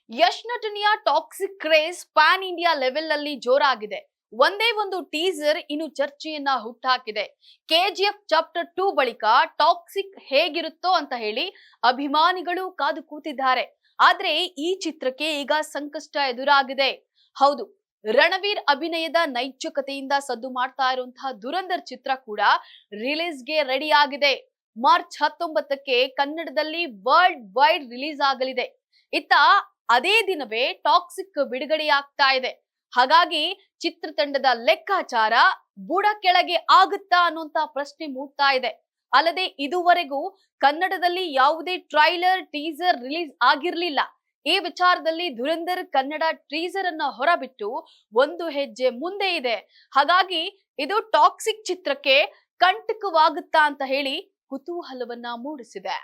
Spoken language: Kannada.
ಯಶ್ ನಟನೆಯ toxic craze PAN India level ನಲ್ಲಿ ಜೋರಾಗಿದೆ. ಒಂದೇ ಒಂದು ಟೀಸರ್ ಇನ್ನು ಚರ್ಚೆಯನ್ನ ಹುಟ್ಟಾಕಿದೆ. ಕೆಜಿಎಫ್ ಚಾಪ್ಟರ್ 2 ಬಳಿಕ ಟಾಕ್ಸಿಕ್ ಹೇಗಿರುತ್ತೋ ಅಂತ ಹೇಳಿ ಅಭಿಮಾನಿಗಳು ಕಾದು ಕೂತಿದ್ದಾರೆ. ಆದ್ರೆ ಈ ಚಿತ್ರಕ್ಕೆ ಈಗ ಸಂಕಷ್ಟ ಎದುರಾಗಿದೆ. ಹೌದು, ರಣವೀರ್ ಅಭಿನಯದ ನೈಜ ಕಥೆಯಿಂದ ಸದ್ದು ಮಾಡ್ತಾ ಇರುವಂತಹ ದುರಂಧರ್ ಚಿತ್ರ ಕೂಡ ರಿಲೀಸ್ಗೆ ರೆಡಿ ಆಗಿದೆ. ಮಾರ್ಚ್ 19ಕ್ಕೆ ಕನ್ನಡದಲ್ಲಿ ವರ್ಲ್ಡ್ ವೈಡ್ ರಿಲೀಸ್ ಆಗಲಿದೆ. ಇತ್ತ ಅದೇ ದಿನವೇ ಟಾಕ್ಸಿಕ್ ಬಿಡುಗಡೆಯಾಗ್ತಾ ಇದೆ. ಹಾಗಾಗಿ ಚಿತ್ರತಂಡದ ಲೆಕ್ಕಾಚಾರ ಬುಡ ಕೆಳಗೆ ಆಗುತ್ತಾ ಅನ್ನುವಂತ ಪ್ರಶ್ನೆ ಮೂಡ್ತಾ ಇದೆ. ಅಲ್ಲದೆ ಇದುವರೆಗೂ ಕನ್ನಡದಲ್ಲಿ ಯಾವುದೇ ಟ್ರೈಲರ್ ಟೀಸರ್ ರಿಲೀಸ್ ಆಗಿರ್ಲಿಲ್ಲ. ಈ ವಿಚಾರದಲ್ಲಿ ಧುರಂಧರ್ ಕನ್ನಡ ಟೀಸರ್ ಅನ್ನ ಹೊರಬಿಟ್ಟು ಒಂದು ಹೆಜ್ಜೆ ಮುಂದೆ ಇದೆ. ಹಾಗಾಗಿ ಇದು ಟಾಕ್ಸಿಕ್ ಚಿತ್ರಕ್ಕೆ ಕಂಟಕವಾಗುತ್ತಾ ಅಂತ ಹೇಳಿ ಕುತೂಹಲವನ್ನ ಮೂಡಿಸಿದೆ.